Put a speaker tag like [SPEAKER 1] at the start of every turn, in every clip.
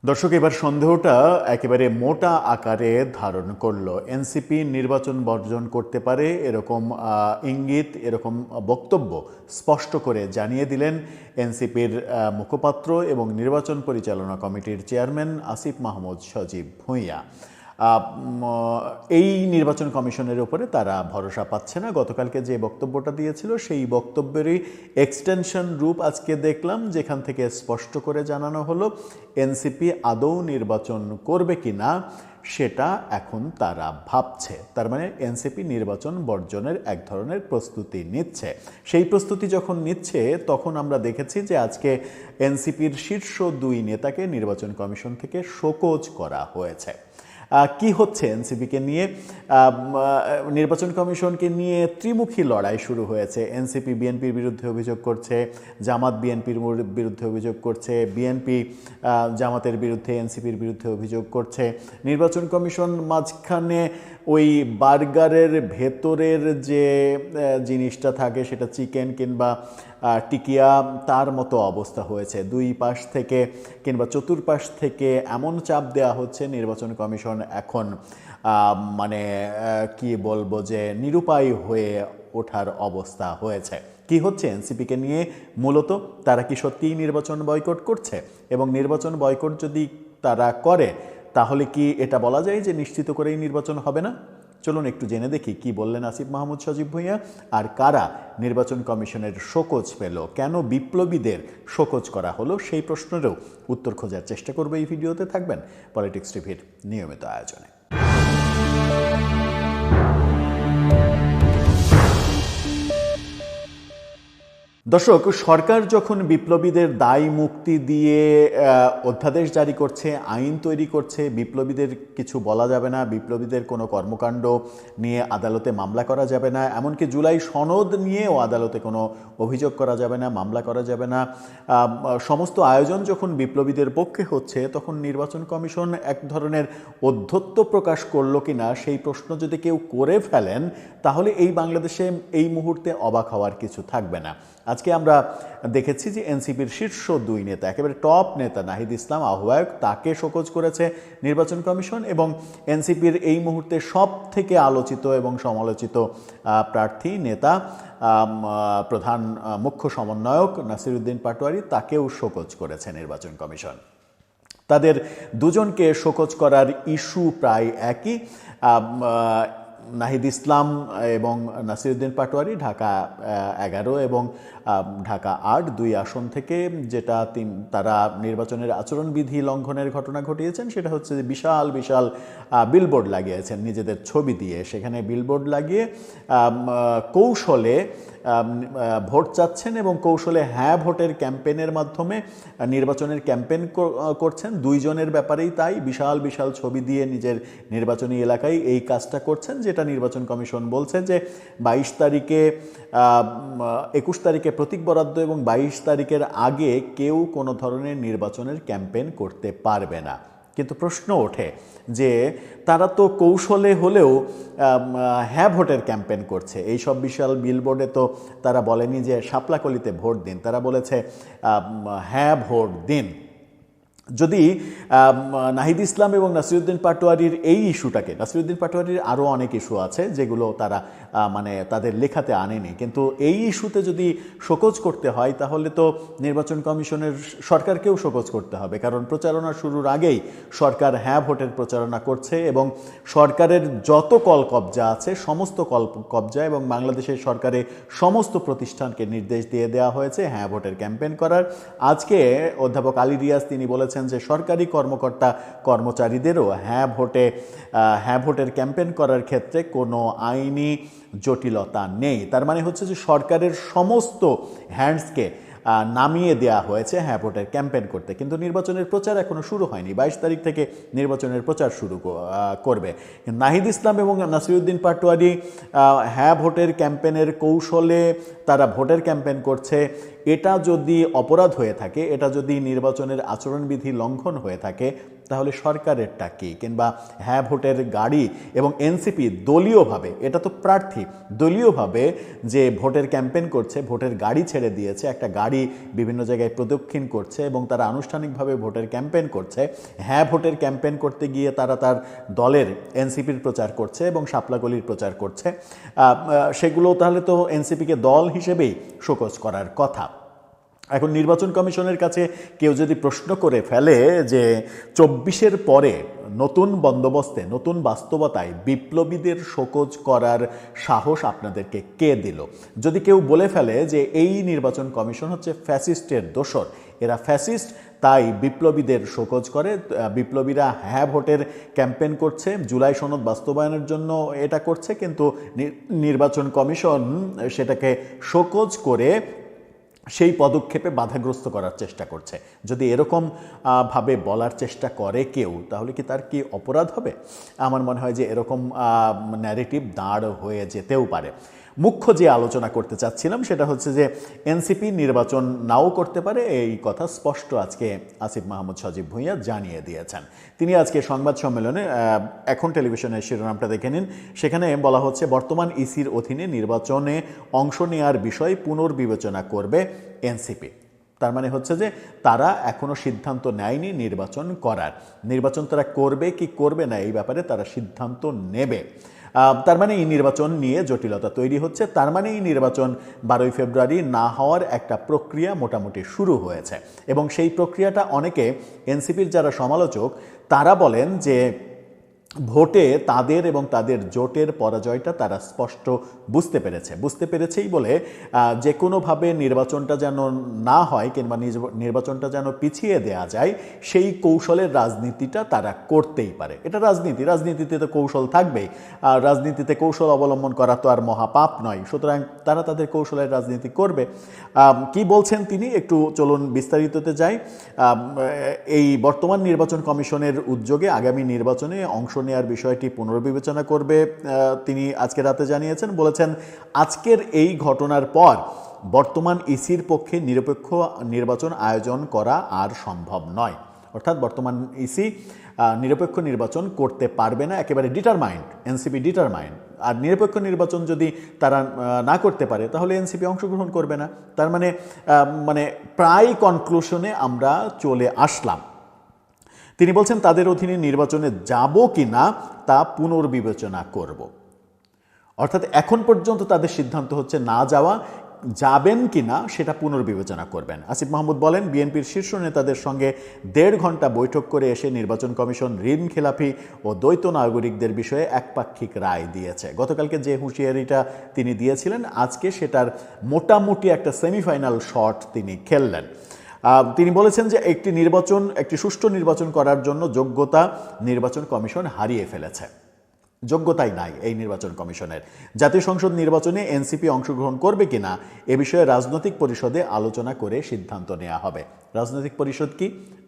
[SPEAKER 1] দর্শক, এবার সন্দেহটা একেবারে মোটা আকারে ধারণ করলো। এনসিপি নির্বাচন বর্জন করতে পারে এরকম ইঙ্গিত, এরকম বক্তব্য স্পষ্ট করে জানিয়ে দিলেন এনসিপির মুখপাত্র এবং নির্বাচন পরিচালনা কমিটির চেয়ারম্যান আসিফ মাহমুদ সজীব ভূঁইয়া। এই নির্বাচন কমিশনের উপরে তারা ভরসা পাচ্ছে না। গতকালকে যে বক্তব্যটা দিয়েছিল সেই বক্তব্যেরই এক্সটেনশন রূপ আজকে দেখলাম, যেখান থেকে স্পষ্ট করে জানানো হলো এনসিপি আদৌ নির্বাচন করবে কি না সেটা এখন তারা ভাবছে। তার মানে এনসিপি নির্বাচন বর্জনের এক ধরনের প্রস্তুতি নিচ্ছে। সেই প্রস্তুতি যখন নিচ্ছে তখন আমরা দেখেছি যে আজকে এনসিপির শীর্ষ দুই নেতাকে নির্বাচন কমিশন থেকে শোকজ করা হয়েছে। কি হচ্ছে এনসিপিকে নিয়ে? নির্বাচন কমিশনকে নিয়ে ত্রিমুখী লড়াই শুরু হয়েছে। এনসিপি বিএনপির বিরুদ্ধে অভিযোগ করছে, জামাত বিএনপির বিরুদ্ধে অভিযোগ করছে, বিএনপি জামাতের বিরুদ্ধে এনসিপির বিরুদ্ধে অভিযোগ করছে। নির্বাচন কমিশন মাঝখানে ওই বার্গারের ভেতরের যে জিনিসটা থাকে সেটা চিকেন কিংবা টিকিয়া, তার মতো অবস্থা হয়েছে। দুই পাশ থেকে কিংবা চতুর্পাশ থেকে এমন চাপ দেওয়া হচ্ছে, নির্বাচন কমিশন এখন মানে কি বলবো যে নিরুপায় হয়ে ওঠার অবস্থা হয়েছে। কি হচ্ছে এনসিপিকে নিয়ে? মূলত তারা কি সত্যিই নির্বাচন বয়কট করছে? এবং নির্বাচন বয়কট যদি তারা করে তাহলে কি এটা বলা যায় যে নিশ্চিত করেই নির্বাচন হবে না? চলুন একটু জেনে দেখি কি বললেন আসিফ মাহমুদ সজীব ভূঁইয়া, আর কারা নির্বাচন কমিশনের শোকজ পেল, কেন বিপ্লবীদের শোকজ করা হলো, সেই প্রশ্নেরও উত্তর খোঁজার চেষ্টা করবে এই ভিডিওতে। থাকবেন পলিটিক্স টিভির নিয়মিত আয়োজনে। দর্শক, সরকার যখন বিপ্লবীদের দায় মুক্তি দিয়ে অধ্যাদেশ জারি করছে, আইন তৈরি করছে, বিপ্লবীদের কিছু বলা যাবে না, বিপ্লবীদের কোনো কর্মকাণ্ড নিয়ে আদালতে মামলা করা যাবে না, এমনকি জুলাই সনদ নিয়েও আদালতে কোনো অভিযোগ করা যাবে না, মামলা করা যাবে না, সমস্ত আয়োজন যখন বিপ্লবীদের পক্ষে হচ্ছে, তখন নির্বাচন কমিশন এক ধরনের অধ্যত্ব প্রকাশ করলো কি না সেই প্রশ্ন যদি কেউ করে ফেলেন, তাহলে এই বাংলাদেশে এই মুহূর্তে অবাক হওয়ার কিছু থাকবে না। আজকে আমরা দেখেছি যে এনসিপির শীর্ষ দুই নেতা, একেবারে টপ নেতা নাহিদ ইসলাম আহ্বায়ক, তাকে শোকজ করেছে নির্বাচন কমিশন, এবং এনসিপির এই মুহূর্তে সব থেকে আলোচিত এবং সমালোচিত প্রার্থী নেতা, প্রধান মুখ্য সমন্বয়ক নাসিরউদ্দিন পাটোয়ারি, তাকেও শোকজ করেছে নির্বাচন কমিশন। তাদের দুজনকে শোকজ করার ইস্যু প্রায় একই। নাহিদ ইসলাম এবং নাসিরউদ্দিন পাটোয়ারি ঢাকা 11 এবং ঢাকা 8 দুই আসন থেকে যেটা তারা নির্বাচনের আচরণবিধি লঙ্ঘনের ঘটনা ঘটিয়েছেন, সেটা হচ্ছে যে বিশাল বিশাল বিলবোর্ড লাগিয়েছেন নিজেদের ছবি দিয়ে। সেখানে বিলবোর্ড লাগিয়ে কৌশলে ভোট চাচ্ছেন এবং কৌশলে হ্যাঁ ভোটের ক্যাম্পেইনের মাধ্যমে নির্বাচনের ক্যাম্পেইন করছেন। দুইজনের ব্যাপারেই তাই, বিশাল বিশাল ছবি দিয়ে নিজের নির্বাচনী এলাকায় এই কাজটা করছেন, যেটা নির্বাচন কমিশন বলছে যে 22 তারিখে 21 তারিখে প্রতীক বরাদ্দ এবং 22 তারিখের আগে কেউ কোনো ধরনের নির্বাচনের ক্যাম্পেইন করতে পারবে না। কিন্তু প্রশ্ন ওঠে যে তারা তো কৌশলে হলেও হ্যাঁ ভোটের ক্যাম্পেইন করছে। এই সব বিশাল বিলবোর্ডে তো তারা বলেনি যে শাপলাকলিতে ভোট দিন, তারা বলেছে হ্যাঁ ভোট দিন। যদি নাহিদ ইসলাম এবং নাসিরউদ্দিন পাটোয়ারির এই ইস্যুটাকে, নাসিরউদ্দিন পাটোয়ারির আরও অনেক ইস্যু আছে যেগুলো তারা মানে তাদের লেখাতে আনেনি, কিন্তু এই ইস্যুতে যদি শোকজ করতে হয় তাহলে তো নির্বাচন কমিশনের সরকারকেও শোকজ করতে হবে, কারণ প্রচারণা শুরুর আগেই সরকার হ্যাঁ ভোটের প্রচারণা করছে এবং সরকারের যত কল কবজা আছে সমস্ত কল কবজা এবং বাংলাদেশের সরকারের সমস্ত প্রতিষ্ঠানকে নির্দেশ দিয়ে দেওয়া হয়েছে হ্যাঁ ভোটের ক্যাম্পেইন করার। আজকে অধ্যাপক আলী রিয়াজ তিনি বলেছেন যে সরকারি কর্মকর্তা কর্মচারীদেরও হ্যাঁ ভোটের ক্যাম্পেইন করার ক্ষেত্রে কোনো আইনি জটিলতা নেই। তার মানে হচ্ছে যে সরকারের সমস্ত হ্যান্ডসকে নামিয়ে দেওয়া হয়েছে হ্যাঁ ভোটের ক্যাম্পেইন করতে। কিন্তু নির্বাচনের প্রচার এখনো শুরু হয়নি, 22 তারিখ থেকে নির্বাচনের প্রচার শুরু করবে। নাহিদ ইসলাম এবং নাসিরউদ্দিন পাটোয়ারি হ্যাঁ ভোটের ক্যাম্পেইনের কৌশলে তারা ভোটের ক্যাম্পেইন করছে, এটা যদি অপরাধ হয়ে থাকে, এটা যদি নির্বাচনের আচরণবিধি লঙ্ঘন হয়ে থাকে, তাহলে সরকারেরটা কি? কিংবা হ্যাঁ ভোটের গাড়ি এবং এনসিপি দলীয়ভাবে, এটা তো প্রার্থী, দলীয়ভাবে যে ভোটের ক্যাম্পেইন করছে, ভোটের গাড়ি ছেড়ে দিয়েছে, একটা গাড়ি নারী বিভিন্ন জায়গায় প্রদক্ষিণ করছে এবং তারা আনুষ্ঠানিকভাবে ভোটের ক্যাম্পেইন করছে। হ্যাঁ ভোটের ক্যাম্পেইন করতে গিয়ে তারা তার দলের এনসিপির প্রচার করছে এবং শাপলাকলির প্রচার করছে, সেগুলো তাহলে তো এনসিপিকে দল হিসেবেই শোকজ করার কথা। এখন নির্বাচন কমিশনের কাছে কেউ যদি প্রশ্ন করে ফেলে যে 24-এর পরে নতুন বন্দোবস্তে নতুন বাস্তবতায় বিপ্লবীদের শোকজ করার সাহস আপনাদেরকে কে দিল, যদি কেউ বলে ফেলে যে এই নির্বাচন কমিশন হচ্ছে ফ্যাসিস্টের দোসর, এরা ফ্যাসিস্ট তাই বিপ্লবীদের শোকজ করে, বিপ্লবীরা হ্যাঁ ভোটের ক্যাম্পেইন করছে, জুলাই সনদ বাস্তবায়নের জন্য এটা করছে, কিন্তু নির্বাচন কমিশন সেটাকে শোকজ করে সেই পদক্ষেপে বাধাগ্রস্ত করার চেষ্টা করছে, যদি এরকম ভাবে বলার চেষ্টা করে কেউ, তাহলে কি তার কি অপরাধ হবে? আমার মনে হয় যে এরকম ন্যারেটিভ দাঁড় হয়ে যেতেও পারে। মুখ্য যে আলোচনা করতে চাচ্ছিলাম সেটা হচ্ছে যে এনসিপি নির্বাচন নাও করতে পারে, এই কথা স্পষ্ট আজকে আসিফ মাহমুদ সজীব ভূঁইয়া জানিয়ে দিয়েছেন। তিনি আজকে সংবাদ সম্মেলনে, এখন টেলিভিশনের শিরোনামটা দেখে নিন, সেখানে বলা হচ্ছে বর্তমান ইসির অধীনে নির্বাচনে অংশ নেওয়ার বিষয় পুনর্বিবেচনা করবে এনসিপি। তার মানে হচ্ছে যে তারা এখনো সিদ্ধান্ত নেয়নি নির্বাচন করার, নির্বাচন তারা করবে কি করবে না এই ব্যাপারে তারা সিদ্ধান্ত নেবে। তার মানে এই নির্বাচন নিয়ে জটিলতা তৈরি হচ্ছে, তার মানে এই নির্বাচন 12ই ফেব্রুয়ারি না হওয়ার একটা প্রক্রিয়া মোটামুটি শুরু হয়েছে এবং সেই প্রক্রিয়াটা অনেকে, এনসিপির যারা সমালোচক তারা বলেন যে ভোটে তাদের এবং তাদের জোটের পরাজয়টা তারা স্পষ্ট বুঝতে পেরেছেই বলে যে কোনোভাবে নির্বাচনটা যেন না হয় কিংবা নির্বাচনটা যেন পিছিয়ে দেয়া যায় সেই কৌশলের রাজনীতিটা তারা করতেই পারে। এটা রাজনীতিতে তো কৌশল থাকবেই, আর রাজনীতিতে কৌশল অবলম্বন করা তো আর মহাপাপ নয়, সুতরাং তারা তাদের কৌশলের রাজনীতি করবে। কি বলছেন তিনি, একটু চলুন বিস্তারিততে যাই। এই বর্তমান নির্বাচন কমিশনের উদ্যোগে আগামী নির্বাচনে অংশ নেওয়ার বিষয়টি পুনর্বিবেচনা করবে তিনি আজকে রাতে জানিয়েছেন। বলেছেন আজকের এই ঘটনার পর বর্তমান ইসির পক্ষে নিরপেক্ষ নির্বাচন আয়োজন করা আর সম্ভব নয়, অর্থাৎ বর্তমান ইসি নিরপেক্ষ নির্বাচন করতে পারবে না, একেবারে ডিটারমাইন্ড, এনসিপি ডিটারমাইন্ড। আর নিরপেক্ষ নির্বাচন যদি তারা না করতে পারে তাহলে এনসিপি অংশগ্রহণ করবে না। তার মানে প্রায় কনক্লুশনে আমরা চলে আসলাম। তিনি বলছেন তাদের অধীনে নির্বাচনে যাব কি না তা পুনর্বিবেচনা করব, অর্থাৎ এখন পর্যন্ত তাদের সিদ্ধান্ত হচ্ছে না যাওয়া, যাবেন কি না সেটা পুনর্বিবেচনা করবেন। আসিফ মাহমুদ বলেন বিএনপির শীর্ষ নেতাদের সঙ্গে 1.5 ঘন্টা বৈঠক করে এসে নির্বাচন কমিশন ঋণ খেলাপি ও দ্বৈত নাগরিকদের বিষয়ে একপাক্ষিক রায় দিয়েছে। গতকালকে যে হুঁশিয়ারিটা তিনি দিয়েছিলেন আজকে সেটার মোটামুটি একটা সেমিফাইনাল শট তিনি খেললেন। তিনি বলেছেন যে একটি সুষ্ঠু নির্বাচন করার জন্য যোগ্যতা নির্বাচন কমিশন হারিয়ে ফেলেছে, যোগ্যতাই নাই এই নির্বাচন কমিশনের। জাতীয় সংসদ নির্বাচনে এনসিপি অংশগ্রহণ করবে কিনা এ বিষয়ে রাজনৈতিক পরিষদে আলোচনা করে সিদ্ধান্ত নেওয়া হবে। রাজনৈতিক পরিষদ কি?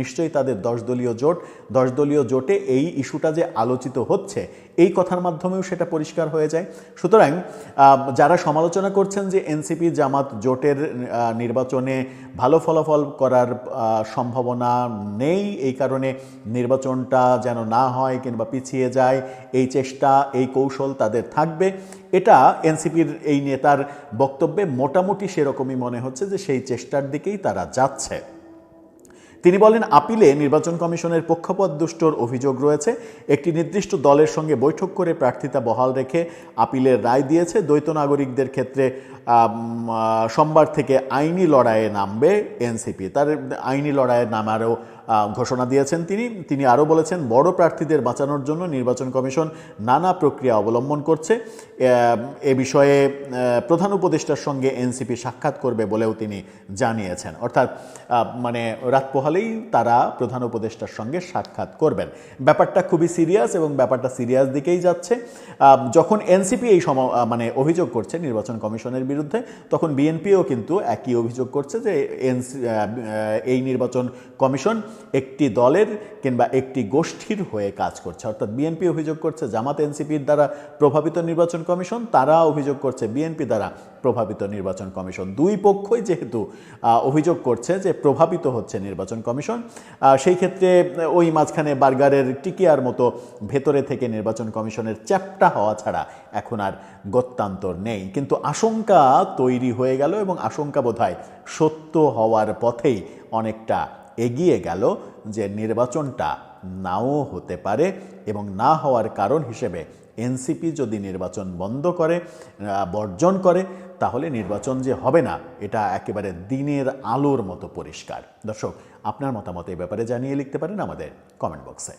[SPEAKER 1] নিশ্চয়ই তাদের 10 দলীয় জোট। 10 দলীয় জোটে এই ইস্যুটা যে আলোচিত হচ্ছে এই কথার মাধ্যমেও সেটা পরিষ্কার হয়ে যায়। সুতরাং যারা সমালোচনা করছেন যে এনসিপি জামাত জোটের নির্বাচনে ভালো ফলাফল করার সম্ভাবনা নেই, এই কারণে নির্বাচনটা যেন না হয় কিংবা পিছিয়ে যায়, এই চেষ্টা এই কৌশল তাদের থাকবে, এটা এনসিপির এই নেতার বক্তব্যে মোটামুটি সেরকমই মনে হচ্ছে যে সেই চেষ্টার দিকেই তারা যাচ্ছে। তিনি বলেন আপিলে নির্বাচন কমিশনের পক্ষপাতদুষ্টর অভিযোগ রয়েছে, একটি নির্দিষ্ট দলের সঙ্গে বৈঠক করে প্রার্থিতা বহাল রেখে আপিলের রায় দিয়েছে। দ্বৈত নাগরিকদের ক্ষেত্রে সোমবার থেকে আইনি লড়াইয়ে নামবে এনসিপি, তার আইনি লড়াইয়ে নামারও ঘোষণা দিয়েছেন তিনি আরও বলেছেন বড় প্রার্থীদের বাঁচানোর জন্য নির্বাচন কমিশন নানা প্রক্রিয়া অবলম্বন করছে, এ বিষয়ে প্রধান উপদেষ্টার সঙ্গে এনসিপি সাক্ষাৎ করবে বলেও তিনি জানিয়েছেন। অর্থাৎ মানে রাত পোহালেই তারা প্রধান উপদেষ্টার সঙ্গে সাক্ষাৎ করবেন। ব্যাপারটা খুবই সিরিয়াস এবং ব্যাপারটা সিরিয়াস দিকেই যাচ্ছে। যখন এনসিপি এই অভিযোগ করছে নির্বাচন কমিশনের বিরুদ্ধে, তখন বিএনপিও কিন্তু একই অভিযোগ করছে যে এই নির্বাচন কমিশন একটি দলের কিংবা একটি গোষ্ঠীর হয়ে কাজ করছে। অর্থাৎ বিএনপি অভিযোগ করছে জামাত এনসিপির দ্বারা প্রভাবিত নির্বাচন কমিশন, তারা অভিযোগ করছে বিএনপি দ্বারা প্রভাবিত নির্বাচন কমিশন। দুই পক্ষই যেহেতু অভিযোগ করছে যে প্রভাবিত হচ্ছে নির্বাচন কমিশন, সেই ক্ষেত্রে ওই মাঝখানে বার্গারের টিকিয়ার মতো ভেতরে থেকে নির্বাচন কমিশনের চ্যাপ্টা হওয়া ছাড়া এখন আর গত্যান্তর নেই। কিন্তু আশঙ্কা তৈরি হয়ে গেল এবং আশঙ্কা বোধহয় সত্য হওয়ার পথেই অনেকটা এগিয়ে গেল যে নির্বাচনটা নাও হতে পারে, এবং না হওয়ার কারণ হিসেবে এনসিপি যদি নির্বাচন বন্ধ করে, বর্জন করে, তাহলে নির্বাচন যে হবে না এটা একেবারে দিনের আলোর মতো পরিষ্কার। দর্শক, আপনার মতামত এই ব্যাপারে জানিয়ে লিখতে পারেন আমাদের কমেন্ট বক্সে।